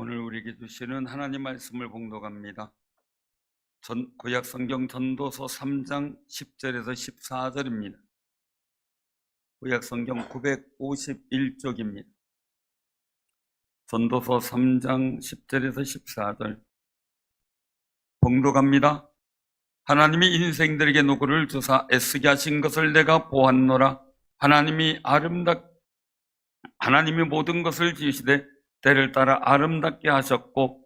오늘 우리에게 주시는 하나님 말씀을 봉독합니다. 구약 성경 전도서 3장 10절에서 14절입니다. 구약 성경 951쪽입니다. 전도서 3장 10절에서 14절 봉독합니다. 하나님이 인생들에게 누구를 주사 애쓰게 하신 것을 내가 보았노라. 하나님이 모든 것을 지으시되 때를 따라 아름답게 하셨고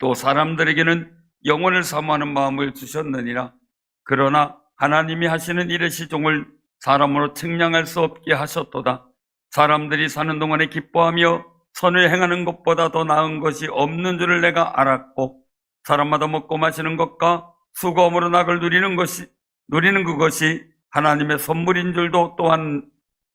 또 사람들에게는 영혼을 사모하는 마음을 주셨느니라. 그러나 하나님이 하시는 일의 시종을 사람으로 측량할 수 없게 하셨도다. 사람들이 사는 동안에 기뻐하며 선을 행하는 것보다 더 나은 것이 없는 줄을 내가 알았고 사람마다 먹고 마시는 것과 수고함으로 낙을 누리는 그것이 하나님의 선물인 줄도 또한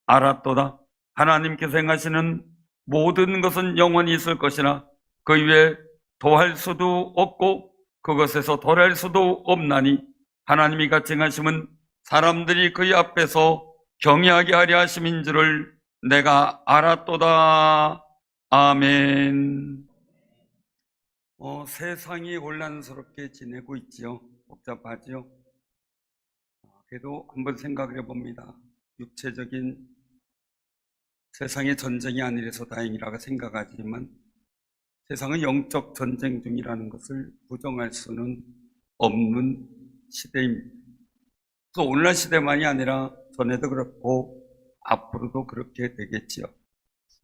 알았도다. 하나님께서 행하시는 모든 것은 영원히 있을 것이나 그 위에 더할 수도 없고 그것에서 덜할 수도 없나니 하나님이 같이 행하심은 사람들이 그의 앞에서 경외하게 하려 하심인 줄을 내가 알았도다. 아멘. 세상이 혼란스럽게 지내고 있지요. 복잡하지요. 그래도 한번 생각을 해봅니다. 육체적인 세상의 전쟁이 아니라서 다행이라고 생각하지만 세상은 영적 전쟁 중이라는 것을 부정할 수는 없는 시대입니다. 그래서 오늘날 시대만이 아니라 전에도 그렇고 앞으로도 그렇게 되겠지요.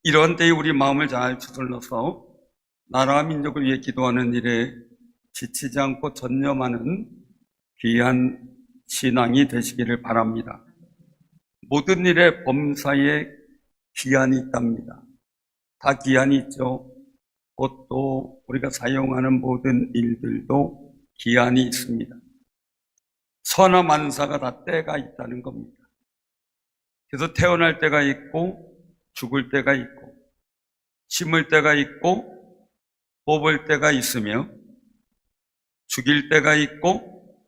이런 때에 우리 마음을 잘 추슬러서 나라와 민족을 위해 기도하는 일에 지치지 않고 전념하는 귀한 신앙이 되시기를 바랍니다. 모든 일에 범사에 기한이 있답니다. 다 기한이 있죠. 또 우리가 사용하는 모든 일들도 기한이 있습니다. 천하 만사가 다 때가 있다는 겁니다. 그래서 태어날 때가 있고 죽을 때가 있고 심을 때가 있고 뽑을 때가 있으며 죽일 때가 있고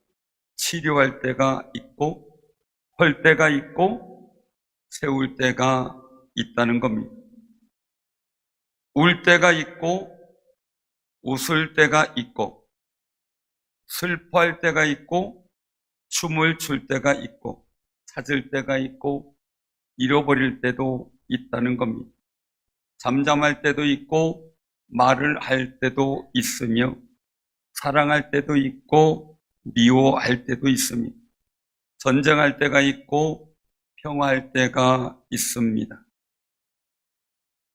치료할 때가 있고 헐 때가 있고 세울 때가 있다는 겁니다. 울 때가 있고 웃을 때가 있고 슬퍼할 때가 있고 춤을 출 때가 있고 찾을 때가 있고 잃어버릴 때도 있다는 겁니다. 잠잠할 때도 있고 말을 할 때도 있으며 사랑할 때도 있고 미워할 때도 있습니다. 전쟁할 때가 있고 평화할 때가 있습니다.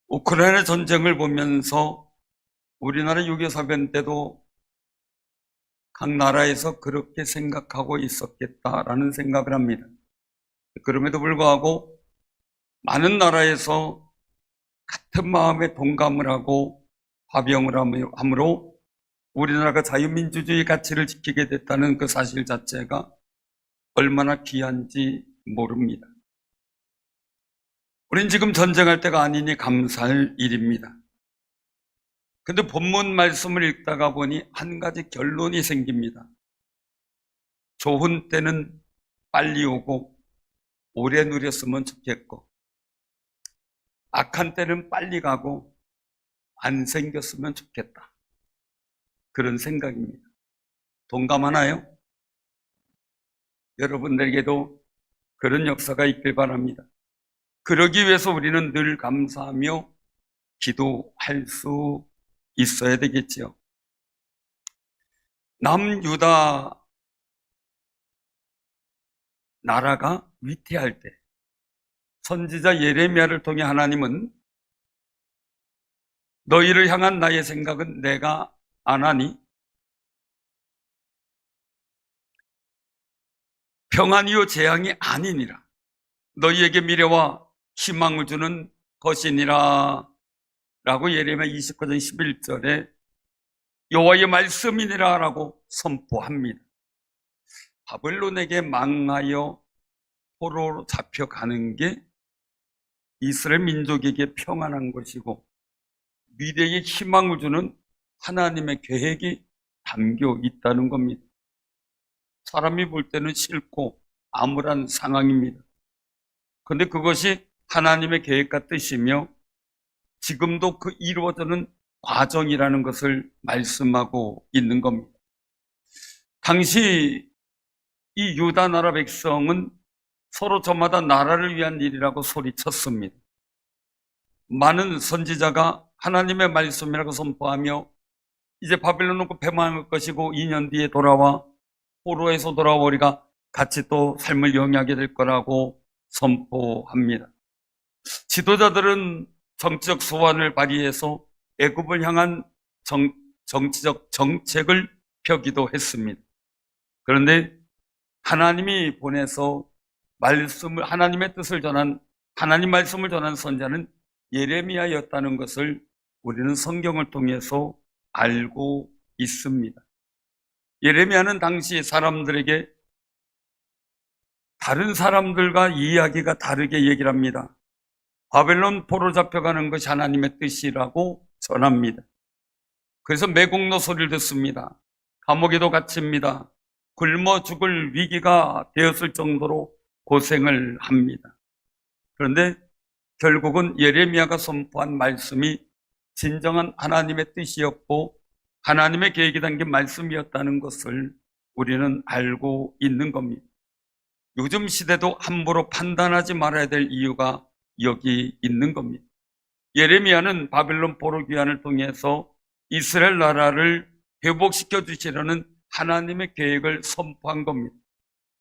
우크라이나 전쟁을 보면서 우리나라 6.25 사변 때도 각 나라에서 그렇게 생각하고 있었겠다라는 생각을 합니다. 그럼에도 불구하고 많은 나라에서 같은 마음에 동감을 하고 화병을 함으로 우리나라가 자유민주주의 가치를 지키게 됐다는 그 사실 자체가 얼마나 귀한지 모릅니다. 우린 지금 전쟁할 때가 아니니 감사할 일입니다. 근데 본문 말씀을 읽다가 보니 한 가지 결론이 생깁니다. 좋은 때는 빨리 오고 오래 누렸으면 좋겠고 악한 때는 빨리 가고 안 생겼으면 좋겠다. 그런 생각입니다. 동감하나요? 여러분들에게도 그런 역사가 있길 바랍니다. 그러기 위해서 우리는 늘 감사하며 기도할 수 있어야 되겠지요. 남유다 나라가 위태할 때 선지자 예레미야를 통해 하나님은 너희를 향한 나의 생각은 내가 아나니 평안이요 재앙이 아니니라. 너희에게 미래와 희망을 주는 것이니라 라고 예레미야 29장 11절에 여호와의 말씀이니라 라고 선포합니다. 바벨론에게 망하여 포로로 잡혀가는 게 이스라엘 민족에게 평안한 것이고 미래에 희망을 주는 하나님의 계획이 담겨 있다는 겁니다. 사람이 볼 때는 싫고 암울한 상황입니다. 그런데 그것이 하나님의 계획과 뜻이며 지금도 그 이루어지는 과정이라는 것을 말씀하고 있는 겁니다. 당시 이 유다 나라 백성은 서로 저마다 나라를 위한 일이라고 소리쳤습니다. 많은 선지자가 하나님의 말씀이라고 선포하며 이제 바벨론 놓고 패망할 것이고 2년 뒤에 돌아와 포로에서 돌아와 우리가 같이 또 삶을 영위하게 될 거라고 선포합니다. 지도자들은 정치적 소환을 발휘해서 애굽을 향한 정치적 정책을 펴기도 했습니다. 그런데 하나님이 보내서 하나님의 뜻을 전한, 하나님 말씀을 전한 선자는 예레미야였다는 것을 우리는 성경을 통해서 알고 있습니다. 예레미야는 당시 사람들에게 다른 사람들과 이야기가 다르게 얘기를 합니다. 바벨론 포로 잡혀가는 것이 하나님의 뜻이라고 전합니다. 그래서 매국노 소리를 듣습니다. 감옥에도 갇힙니다. 굶어 죽을 위기가 되었을 정도로 고생을 합니다. 그런데 결국은 예레미야가 선포한 말씀이 진정한 하나님의 뜻이었고 하나님의 계획이 담긴 말씀이었다는 것을 우리는 알고 있는 겁니다. 요즘 시대도 함부로 판단하지 말아야 될 이유가 여기 있는 겁니다. 예레미야는 바벨론 포로 귀환을 통해서 이스라엘 나라를 회복시켜 주시려는 하나님의 계획을 선포한 겁니다.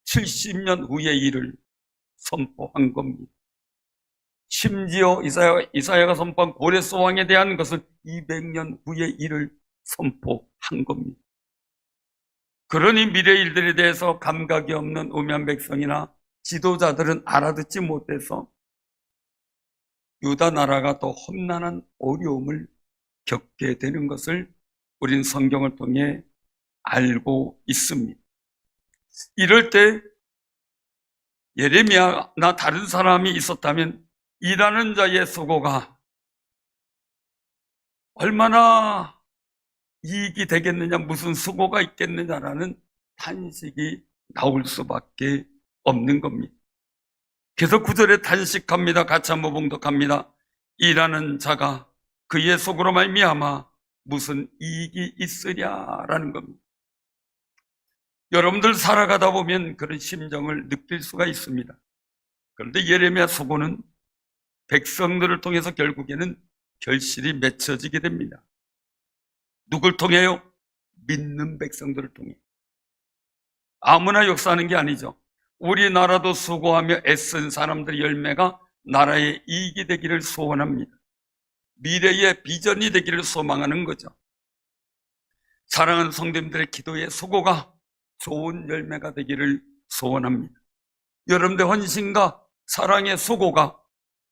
70년 후의 일을 선포한 겁니다. 심지어 이사야가 선포한 고레스 왕에 대한 것은 200년 후의 일을 선포한 겁니다. 그러니 미래 일들에 대해서 감각이 없는 우매한 백성이나 지도자들은 알아듣지 못해서 유다 나라가 더 험난한 어려움을 겪게 되는 것을 우린 성경을 통해 알고 있습니다. 이럴 때 예레미야나 다른 사람이 있었다면 일하는 자의 수고가 얼마나 이익이 되겠느냐, 무슨 수고가 있겠느냐라는 탄식이 나올 수밖에 없는 겁니다. 그래서 9절에 탄식합니다. 같이 한번 봉독합니다. 일하는 자가 그의 속으로 말미암아 무슨 이익이 있으랴라는 겁니다. 여러분들 살아가다 보면 그런 심정을 느낄 수가 있습니다. 그런데 예레미야 수고는 백성들을 통해서 결국에는 결실이 맺혀지게 됩니다. 누굴 통해요? 믿는 백성들을 통해. 아무나 역사하는 게 아니죠. 우리나라도 수고하며 애쓴 사람들의 열매가 나라의 이익이 되기를 소원합니다. 미래의 비전이 되기를 소망하는 거죠. 사랑하는 성도님들의 기도의 수고가 좋은 열매가 되기를 소원합니다. 여러분들의 헌신과 사랑의 수고가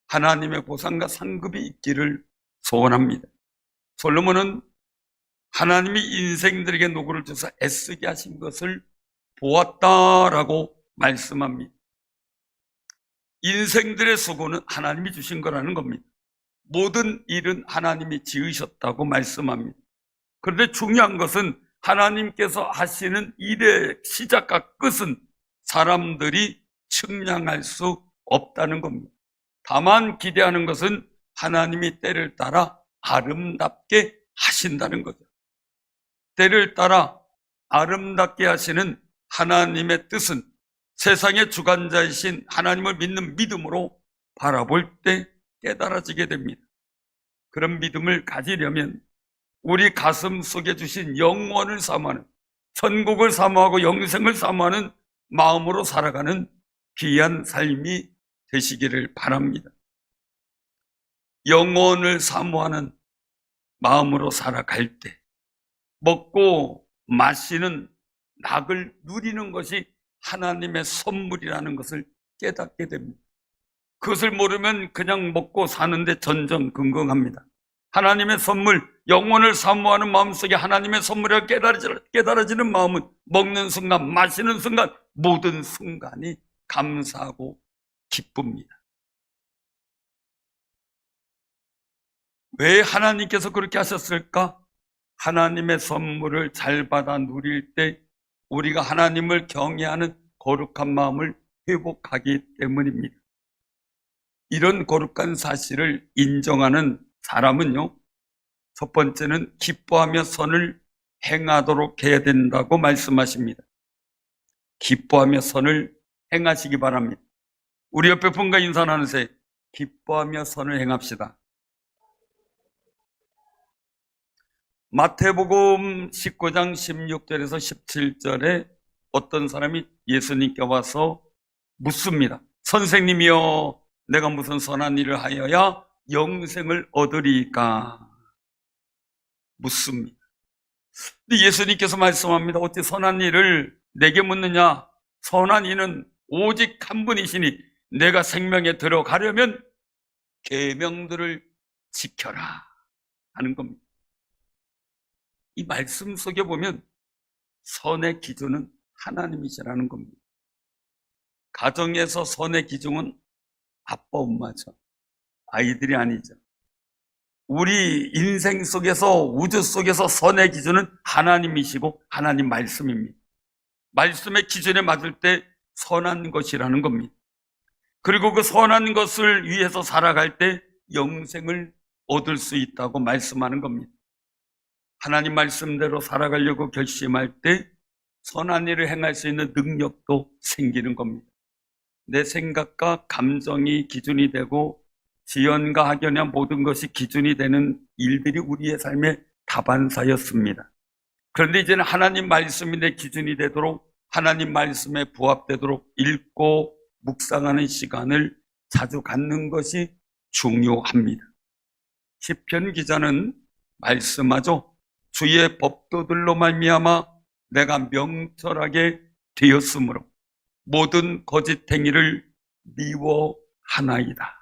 하나님의 보상과 상급이 있기를 소원합니다. 솔로몬은 하나님이 인생들에게 노고를 줘서 애쓰게 하신 것을 보았다라고 말씀합니다. 인생들의 수고는 하나님이 주신 거라는 겁니다. 모든 일은 하나님이 지으셨다고 말씀합니다. 그런데 중요한 것은 하나님께서 하시는 일의 시작과 끝은 사람들이 측량할 수 없다는 겁니다. 다만 기대하는 것은 하나님이 때를 따라 아름답게 하신다는 거죠. 때를 따라 아름답게 하시는 하나님의 뜻은 세상의 주관자이신 하나님을 믿는 믿음으로 바라볼 때 깨달아지게 됩니다. 그런 믿음을 가지려면 우리 가슴 속에 주신 영원을 사모하는, 천국을 사모하고 영생을 사모하는 마음으로 살아가는 귀한 삶이 되시기를 바랍니다. 영원을 사모하는 마음으로 살아갈 때 먹고 마시는 낙을 누리는 것이 하나님의 선물이라는 것을 깨닫게 됩니다. 그것을 모르면 그냥 먹고 사는데 전전긍긍합니다. 하나님의 선물, 영혼을 사모하는 마음속에 하나님의 선물이 깨달아지는 마음은 먹는 순간, 마시는 순간, 모든 순간이 감사하고 기쁩니다. 왜 하나님께서 그렇게 하셨을까? 하나님의 선물을 잘 받아 누릴 때 우리가 하나님을 경외하는 거룩한 마음을 회복하기 때문입니다. 이런 거룩한 사실을 인정하는 사람은요, 첫 번째는 기뻐하며 선을 행하도록 해야 된다고 말씀하십니다. 기뻐하며 선을 행하시기 바랍니다. 우리 옆에 분과 인사 나누세요. 기뻐하며 선을 행합시다. 마태복음 19장 16절에서 17절에 어떤 사람이 예수님께 와서 묻습니다. 선생님이여, 내가 무슨 선한 일을 하여야 영생을 얻으리까? 묻습니다. 근데 예수님께서 말씀합니다. 어찌 선한 일을 내게 묻느냐? 선한 이는 오직 한 분이시니 내가 생명에 들어가려면 계명들을 지켜라 하는 겁니다. 이 말씀 속에 보면 선의 기준은 하나님이시라는 겁니다. 가정에서 선의 기준은 아빠, 엄마죠. 아이들이 아니죠. 우리 인생 속에서, 우주 속에서 선의 기준은 하나님이시고 하나님 말씀입니다. 말씀의 기준에 맞을 때 선한 것이라는 겁니다. 그리고 그 선한 것을 위해서 살아갈 때 영생을 얻을 수 있다고 말씀하는 겁니다. 하나님 말씀대로 살아가려고 결심할 때 선한 일을 행할 수 있는 능력도 생기는 겁니다. 내 생각과 감정이 기준이 되고 지연과 학연의 모든 것이 기준이 되는 일들이 우리의 삶의 다반사였습니다. 그런데 이제는 하나님 말씀이 내 기준이 되도록, 하나님 말씀에 부합되도록 읽고 묵상하는 시간을 자주 갖는 것이 중요합니다. 시편 기자는 말씀하죠. 주의 법도들로 말미암아 내가 명철하게 되었으므로 모든 거짓 행위를 미워하나이다.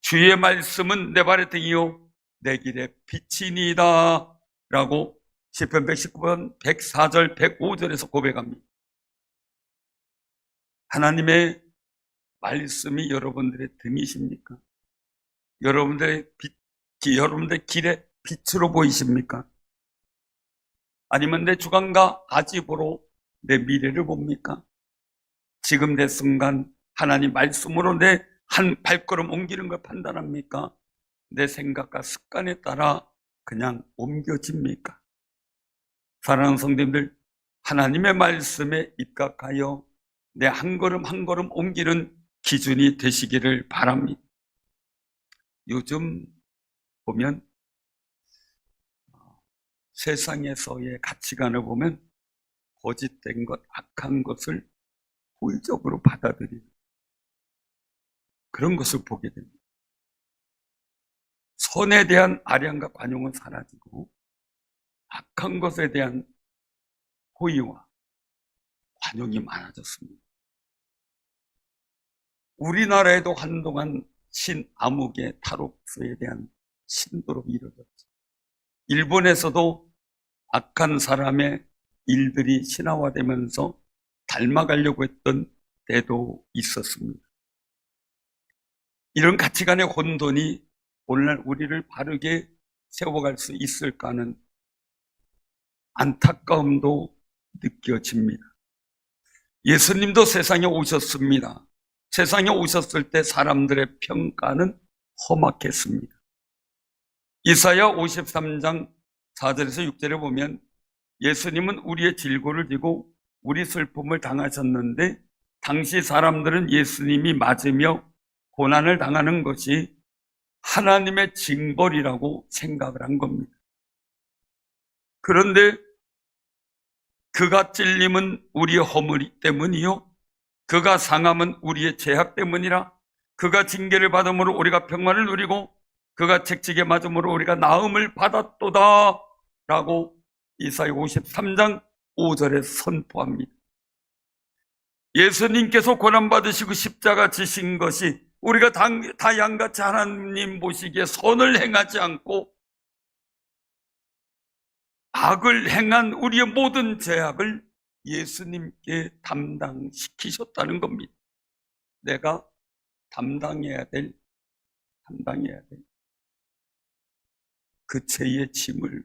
주의 말씀은 내 발의 등이요 내 길의 빛이니이다 라고 시편 119편 104절 105절에서 고백합니다. 하나님의 말씀이 여러분들의 등이십니까? 여러분들의 길의 빛으로 보이십니까? 아니면 내 주관과 아집으로 내 미래를 봅니까? 지금 내 순간 하나님 말씀으로 내 한 발걸음 옮기는 걸 판단합니까? 내 생각과 습관에 따라 그냥 옮겨집니까? 사랑하는 성도님들, 하나님의 말씀에 입각하여 내 한 걸음 한 걸음 옮기는 기준이 되시기를 바랍니다. 요즘 보면 세상에서의 가치관을 보면 거짓된 것, 악한 것을 호의적으로 받아들이는 그런 것을 보게 됩니다. 선에 대한 아량과 관용은 사라지고 악한 것에 대한 호의와 관용이 많아졌습니다. 우리나라에도 한동안 신암흑의 타로트에 대한 신도로 이루어졌죠. 일본에서도 악한 사람의 일들이 신화화되면서 닮아가려고 했던 때도 있었습니다. 이런 가치관의 혼돈이 오늘날 우리를 바르게 세워갈 수 있을까 하는 안타까움도 느껴집니다. 예수님도 세상에 오셨습니다. 세상에 오셨을 때 사람들의 평가는 험악했습니다. 이사야 53장 4절에서 6절에 보면 예수님은 우리의 질고를 지고 우리 슬픔을 당하셨는데 당시 사람들은 예수님이 맞으며 고난을 당하는 것이 하나님의 징벌이라고 생각을 한 겁니다. 그런데 그가 찔림은 우리의 허물 때문이요 그가 상함은 우리의 죄악 때문이라. 그가 징계를 받음으로 우리가 평안을 누리고 그가 책찍에 맞음으로 우리가 나음을 받았도다 라고 이사야 53장 5절에 선포합니다. 예수님께서 고난받으시고 십자가 지신 것이 우리가 다 양같이 하나님 보시기에 선을 행하지 않고 악을 행한 우리의 모든 죄악을 예수님께 담당시키셨다는 겁니다. 내가 담당해야 될 그 죄의 짐을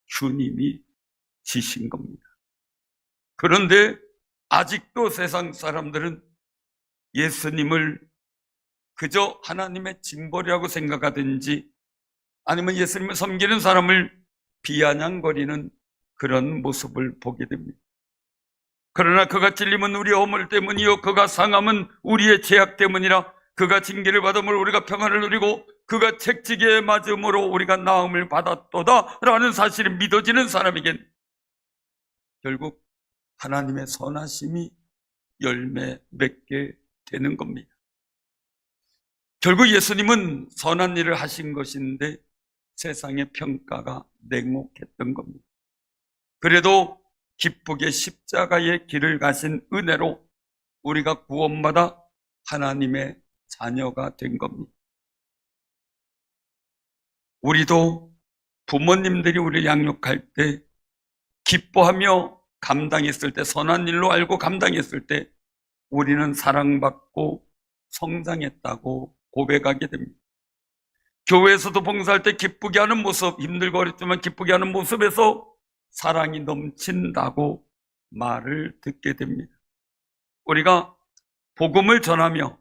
주님이 지신 겁니다. 그런데 아직도 세상 사람들은 예수님을 그저 하나님의 징벌이라고 생각하든지 아니면 예수님을 섬기는 사람을 비아냥거리는 그런 모습을 보게 됩니다. 그러나 그가 찔림은 우리의 허물 때문이요 그가 상함은 우리의 죄악 때문이라. 그가 징계를 받음으로 우리가 평안을 누리고 그가 책지게 맞음으로 우리가 나음을 받았도다 라는 사실이 믿어지는 사람에겐 결국 하나님의 선하심이 열매 맺게 되는 겁니다. 결국 예수님은 선한 일을 하신 것인데 세상의 평가가 냉혹했던 겁니다. 그래도 기쁘게 십자가의 길을 가신 은혜로 우리가 구원받아 하나님의 자녀가 된 겁니다. 우리도 부모님들이 우리를 양육할 때 기뻐하며 감당했을 때, 선한 일로 알고 감당했을 때 우리는 사랑받고 성장했다고 고백하게 됩니다. 교회에서도 봉사할 때 기쁘게 하는 모습, 힘들고 어렵지만 기쁘게 하는 모습에서 사랑이 넘친다고 말을 듣게 됩니다. 우리가 복음을 전하며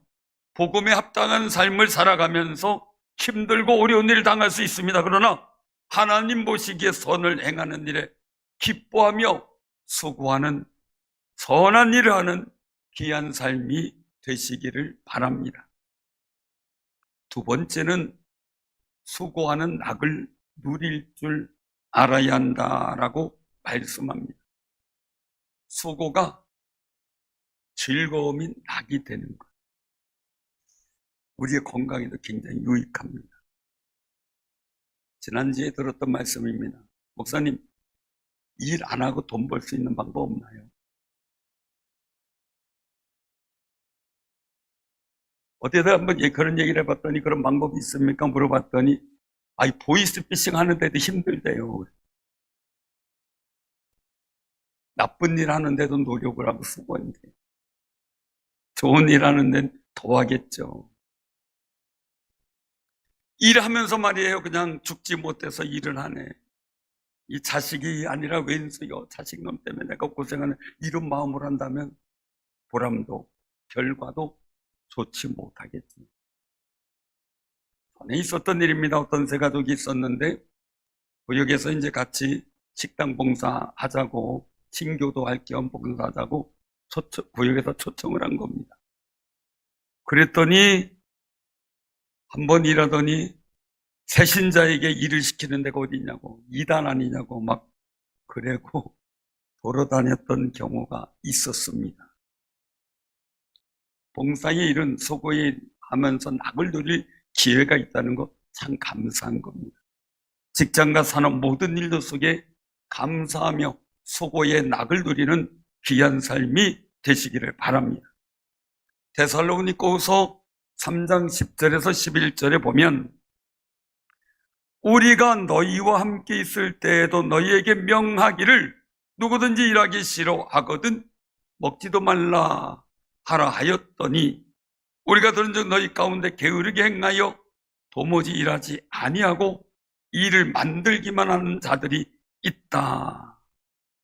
복음에 합당한 삶을 살아가면서 힘들고 어려운 일을 당할 수 있습니다. 그러나 하나님 보시기에 선을 행하는 일에 기뻐하며 수고하는 선한 일을 하는 귀한 삶이 되시기를 바랍니다. 두 번째는 수고하는 낙을 누릴 줄 알아야 한다라고 말씀합니다. 수고가 즐거움인 낙이 되는 것. 우리의 건강에도 굉장히 유익합니다. 지난주에 들었던 말씀입니다. 목사님, 일 안 하고 돈 벌 수 있는 방법 없나요? 어디에다 한번 그런 얘기를 해봤더니 그런 방법이 있습니까? 물어봤더니 보이스피싱 하는데도 힘들대요. 나쁜 일 하는데도 노력을 하고 수고한대. 좋은 일 하는 데는 더 하겠죠. 일하면서 말이에요. 그냥 죽지 못해서 일을 하네. 이 자식이 아니라 왼수요. 자식놈 때문에 내가 고생하는 이런 마음을 한다면 보람도 결과도 좋지 못하겠지. 전에 있었던 일입니다. 어떤 세 가족이 있었는데 구역에서 이제 같이 식당 봉사하자고 친교도 할 겸 봉사하자고 구역에서 초청을 한 겁니다. 그랬더니 한번 일하더니 새신자에게 일을 시키는 데가 어디 있냐고, 이단 아니냐고 막 그래고 돌아다녔던 경우가 있었습니다. 봉사의 일은 수고에 하면서 낙을 누릴 기회가 있다는 거 참 감사한 겁니다. 직장과 산업 모든 일들 속에 감사하며 수고의 낙을 누리는 귀한 삶이 되시기를 바랍니다. 데살로니가후서 3장 10절에서 11절에 보면 우리가 너희와 함께 있을 때에도 너희에게 명하기를 누구든지 일하기 싫어하거든 먹지도 말라 하라 하였더니 우리가 들은 적 너희 가운데 게으르게 행하여 도무지 일하지 아니하고 일을 만들기만 하는 자들이 있다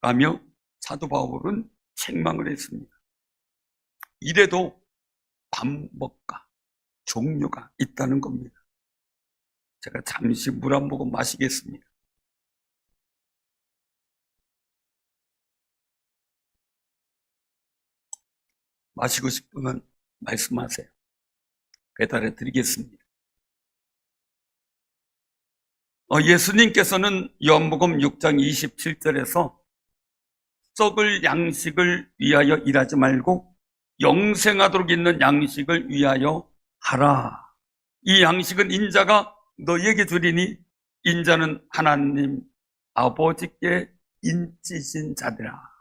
라며 사도 바울은 책망을 했습니다. 이래도 방법과 종류가 있다는 겁니다. 제가 잠시 물 한 모금 마시겠습니다. 마시고 싶으면 말씀하세요. 배달해 드리겠습니다. 예수님께서는 요한복음 6장 27절에서 썩을 양식을 위하여 일하지 말고 영생하도록 있는 양식을 위하여 하라. 이 양식은 인자가 너희에게 주리니 인자는 하나님 아버지께 인치신 자들아.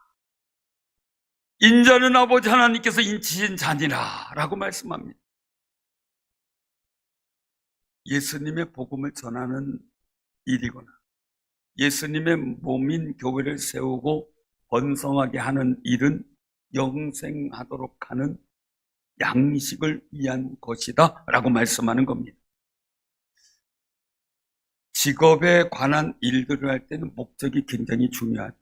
인자는 아버지 하나님께서 인치신 자니라 라고 말씀합니다. 예수님의 복음을 전하는 일이거나 예수님의 몸인 교회를 세우고 번성하게 하는 일은 영생하도록 하는 양식을 위한 것이다 라고 말씀하는 겁니다. 직업에 관한 일들을 할 때는 목적이 굉장히 중요하죠.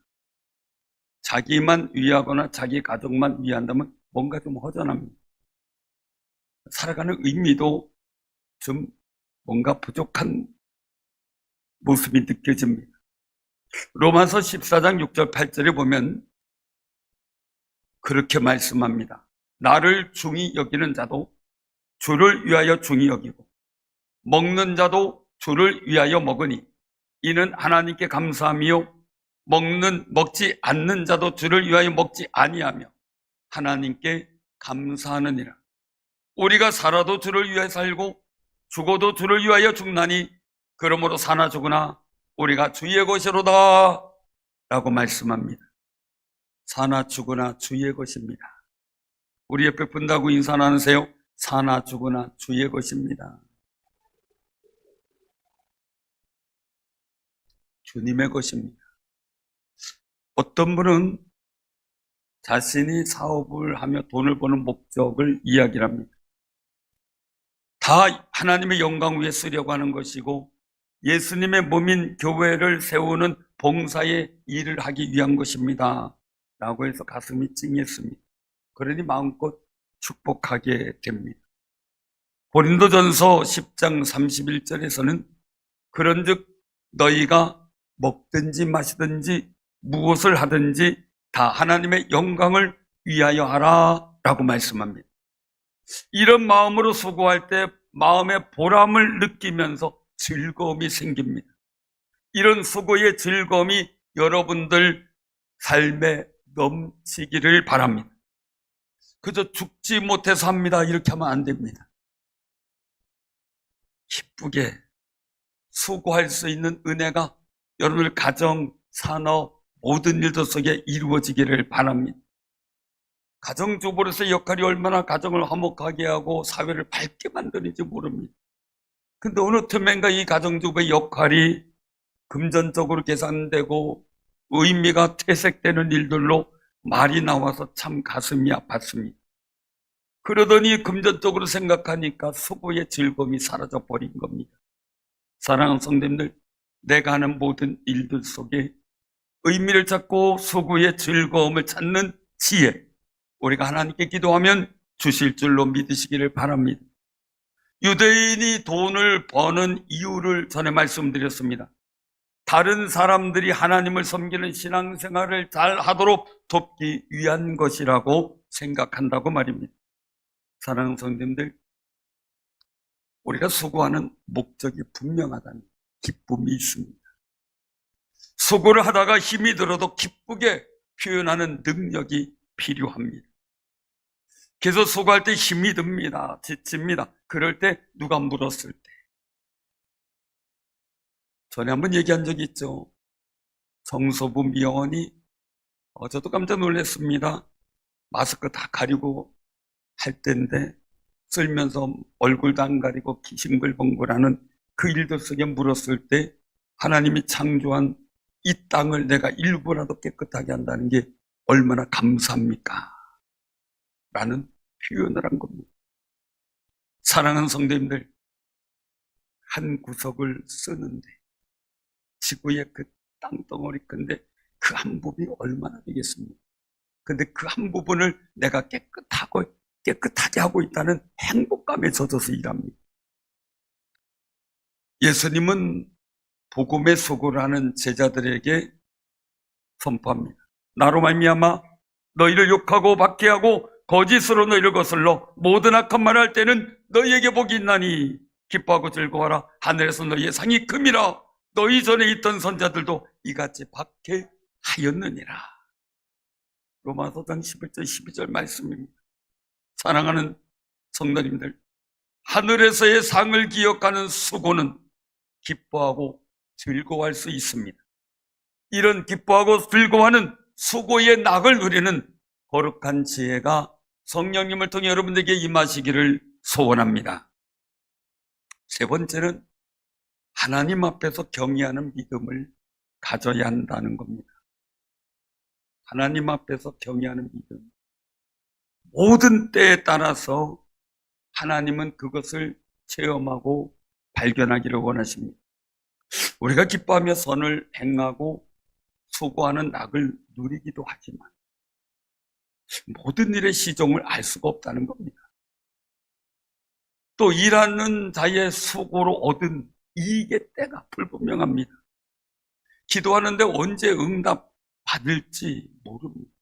자기만 위하거나 자기 가족만 위한다면 뭔가 좀 허전합니다. 살아가는 의미도 좀 뭔가 부족한 모습이 느껴집니다. 로마서 14장 6절 8절에 보면 그렇게 말씀합니다. 나를 중히 여기는 자도 주를 위하여 중히 여기고 먹는 자도 주를 위하여 먹으니 이는 하나님께 감사함이요 먹지 않는 자도 주를 위하여 먹지 아니하며 하나님께 감사하느니라. 우리가 살아도 주를 위하여 살고 죽어도 주를 위하여 죽나니 그러므로 사나 죽으나 우리가 주의 것이로다 라고 말씀합니다. 사나 죽으나 주의 것입니다. 우리 옆에 분다고 인사 나누세요. 사나 죽으나 주의 것입니다. 주님의 것입니다. 어떤 분은 자신이 사업을 하며 돈을 버는 목적을 이야기를 합니다. 다 하나님의 영광 위에 쓰려고 하는 것이고 예수님의 몸인 교회를 세우는 봉사의 일을 하기 위한 것입니다 라고 해서 가슴이 찡했습니다. 그러니 마음껏 축복하게 됩니다. 고린도전서 10장 31절에서는 그런즉 너희가 먹든지 마시든지 무엇을 하든지 다 하나님의 영광을 위하여 하라 라고 말씀합니다. 이런 마음으로 수고할 때 마음의 보람을 느끼면서 즐거움이 생깁니다. 이런 수고의 즐거움이 여러분들 삶에 넘치기를 바랍니다. 그저 죽지 못해서 합니다 이렇게 하면 안 됩니다. 기쁘게 수고할 수 있는 은혜가 여러분들 가정, 산업, 모든 일들 속에 이루어지기를 바랍니다. 가정주부로서의 역할이 얼마나 가정을 화목하게 하고 사회를 밝게 만드는지 모릅니다. 근데 어느 틈엔가 이 가정주부의 역할이 금전적으로 계산되고 의미가 퇴색되는 일들로 말이 나와서 참 가슴이 아팠습니다. 그러더니 금전적으로 생각하니까 수고의 즐거움이 사라져 버린 겁니다. 사랑하는 성도님들, 내가 하는 모든 일들 속에 의미를 찾고 수고의 즐거움을 찾는 지혜, 우리가 하나님께 기도하면 주실 줄로 믿으시기를 바랍니다. 유대인이 돈을 버는 이유를 전에 말씀드렸습니다. 다른 사람들이 하나님을 섬기는 신앙생활을 잘 하도록 돕기 위한 것이라고 생각한다고 말입니다. 사랑하는 성도님들, 우리가 수고하는 목적이 분명하다는 기쁨이 있습니다. 수고를 하다가 힘이 들어도 기쁘게 표현하는 능력이 필요합니다. 그래서 수고할 때 힘이 듭니다. 지칩니다. 그럴 때 누가 물었을 때. 전에 한번 얘기한 적이 있죠. 정서부 미원이 저도 깜짝 놀랐습니다. 마스크 다 가리고 할 때인데 쓸면서 얼굴도 안 가리고 싱글벙글하는 그 일들 속에 물었을 때 하나님이 창조한 이 땅을 내가 일부라도 깨끗하게 한다는 게 얼마나 감사합니까? 라는 표현을 한 겁니다. 사랑하는 성도님들, 한 구석을 쓰는데 지구의 그 땅덩어리 큰데 그 한 부분이 얼마나 되겠습니까? 근데 그 한 부분을 내가 깨끗하게 하고 있다는 행복감에 젖어서 일합니다. 예수님은 복음의 수고를 하는 제자들에게 선포합니다. 나로 말미암아 너희를 욕하고 박해하고 거짓으로 너희를 거슬러 모든 악한 말을 할 때는 너희에게 복이 있나니 기뻐하고 즐거워하라. 하늘에서 너희의 상이 큼이라. 너희 전에 있던 선자들도 이같이 박해하였느니라. 로마서 11절 12절 말씀입니다. 사랑하는 성도님들, 하늘에서의 상을 기억하는 수고는 기뻐하고 즐거워할 수 있습니다. 이런 기뻐하고 즐거워하는 수고의 낙을 누리는 거룩한 지혜가 성령님을 통해 여러분들에게 임하시기를 소원합니다. 세 번째는 하나님 앞에서 경외하는 믿음을 가져야 한다는 겁니다. 하나님 앞에서 경외하는 믿음. 모든 때에 따라서 하나님은 그것을 체험하고 발견하기를 원하십니다. 우리가 기뻐하며 선을 행하고 수고하는 낙을 누리기도 하지만 모든 일의 시종을 알 수가 없다는 겁니다. 또 일하는 자의 수고로 얻은 이게 때가 불분명합니다. 기도하는데 언제 응답 받을지 모릅니다.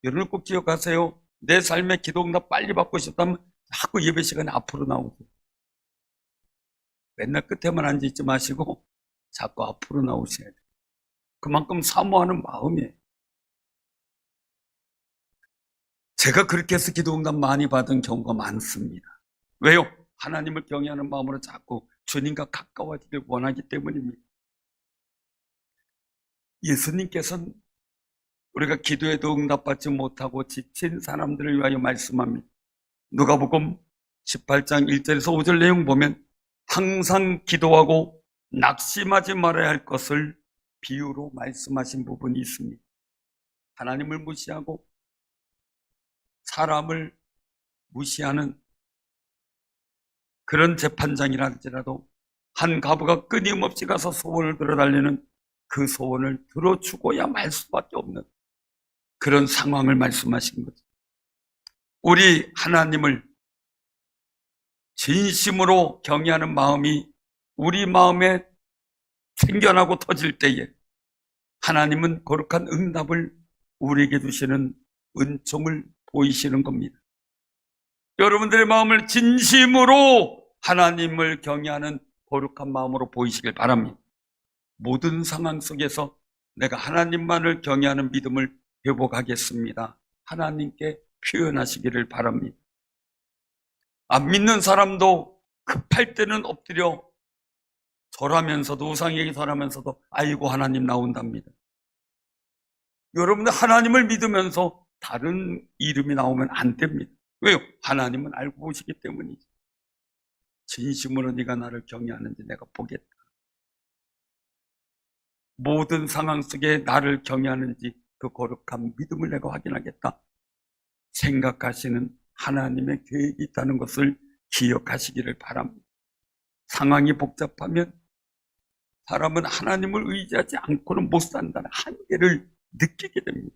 여러분 꼭 기억하세요. 내 삶에 기도 응답 빨리 받고 싶다면 자꾸 예배 시간에 앞으로 나오세요. 맨날 끝에만 앉아있지 마시고 자꾸 앞으로 나오셔야 돼요. 그만큼 사모하는 마음이에요. 제가 그렇게 해서 기도 응답 많이 받은 경우가 많습니다. 왜요? 하나님을 경외하는 마음으로 자꾸 주님과 가까워지길 원하기 때문입니다. 예수님께서는 우리가 기도에도 응답받지 못하고 지친 사람들을 위하여 말씀합니다. 누가복음 18장 1절에서 5절 내용 보면 항상 기도하고 낙심하지 말아야 할 것을 비유로 말씀하신 부분이 있습니다. 하나님을 무시하고 사람을 무시하는 그런 재판장이라 할지라도 한 과부가 끊임없이 가서 소원을 들어달리는 그 소원을 들어주고야 말 수밖에 없는 그런 상황을 말씀하신 거죠. 우리 하나님을 진심으로 경외하는 마음이 우리 마음에 생겨나고 터질 때에 하나님은 거룩한 응답을 우리에게 주시는 은총을 보이시는 겁니다. 여러분들의 마음을 진심으로 하나님을 경외하는 거룩한 마음으로 보이시길 바랍니다. 모든 상황 속에서 내가 하나님만을 경외하는 믿음을 회복하겠습니다. 하나님께 표현하시기를 바랍니다. 안 믿는 사람도 급할 때는 엎드려 절하면서도 우상에게 절하면서도 아이고 하나님 나온답니다. 여러분들 하나님을 믿으면서 다른 이름이 나오면 안 됩니다. 왜요? 하나님은 알고 보시기 때문이죠. 진심으로 네가 나를 경외하는지 내가 보겠다. 모든 상황 속에 나를 경외하는지 그 거룩한 믿음을 내가 확인하겠다. 생각하시는 하나님의 계획이 있다는 것을 기억하시기를 바랍니다. 상황이 복잡하면 사람은 하나님을 의지하지 않고는 못 산다는 한계를 느끼게 됩니다.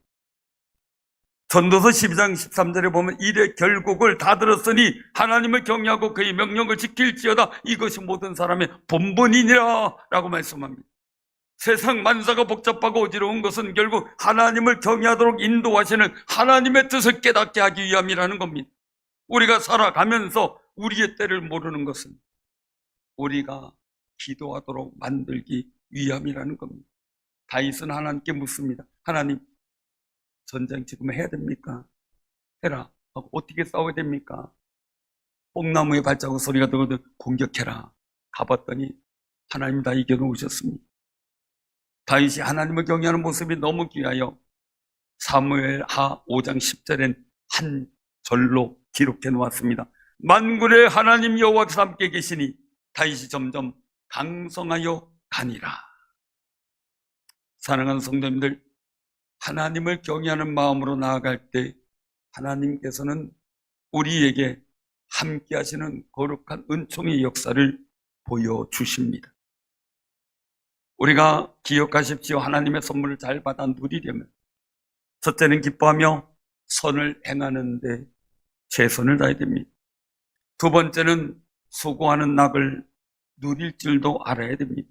전도서 12장 13절에 보면 일의 결국을 다 들었으니 하나님을 경외하고 그의 명령을 지킬지어다. 이것이 모든 사람의 본분이니라 라고 말씀합니다. 세상 만사가 복잡하고 어지러운 것은 결국 하나님을 경외하도록 인도하시는 하나님의 뜻을 깨닫게 하기 위함이라는 겁니다. 우리가 살아가면서 우리의 때를 모르는 것은 우리가 기도하도록 만들기 위함이라는 겁니다. 다윗은 하나님께 묻습니다. 하나님, 전쟁 지금 해야 됩니까? 해라. 어떻게 싸워야 됩니까? 뽕나무의 발자국 소리가 들거든 공격해라. 가봤더니 하나님 다 이겨놓으셨습니다. 다윗이 하나님을 경외하는 모습이 너무 귀하여 사무엘하 5장 10절엔 한 절로 기록해 놓았습니다. 만군의 하나님 여호와께서 함께 계시니 다윗이 점점 강성하여 가니라. 사랑하는 성도님들, 하나님을 경외하는 마음으로 나아갈 때 하나님께서는 우리에게 함께 하시는 거룩한 은총의 역사를 보여주십니다. 우리가 기억하십시오. 하나님의 선물을 잘 받아 누리려면 첫째는 기뻐하며 선을 행하는데 최선을 다해야 됩니다. 두 번째는 수고하는 낙을 누릴 줄도 알아야 됩니다.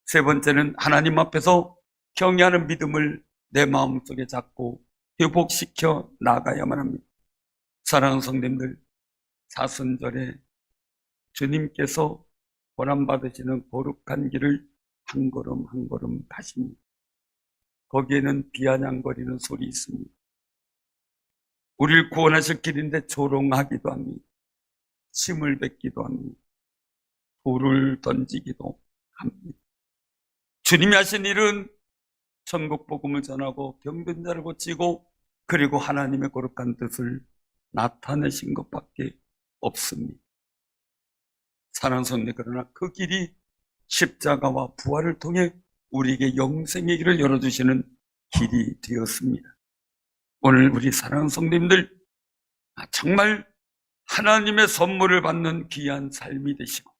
세 번째는 하나님 앞에서 경외하는 믿음을 내 마음속에 잡고 회복시켜 나가야만 합니다. 사랑하는 성도님들, 사순절에 주님께서 고난받으시는 거룩한 길을 한 걸음 한 걸음 가십니다. 거기에는 비아냥거리는 소리 있습니다. 우리를 구원하실 길인데 조롱하기도 합니다. 침을 뱉기도 합니다. 돌을 던지기도 합니다. 주님이 하신 일은 천국 복음을 전하고 병든 자를 고치고 그리고 하나님의 거룩한 뜻을 나타내신 것밖에 없습니다. 사랑하는 성도, 그러나 그 길이 십자가와 부활을 통해 우리에게 영생의 길을 열어주시는 길이 되었습니다. 오늘 우리 사랑하는 성도님들, 정말 하나님의 선물을 받는 귀한 삶이 되시고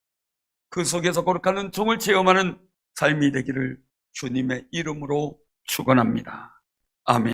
그 속에서 거룩한 은총을 체험하는 삶이 되기를 주님의 이름으로 축원합니다. 아멘.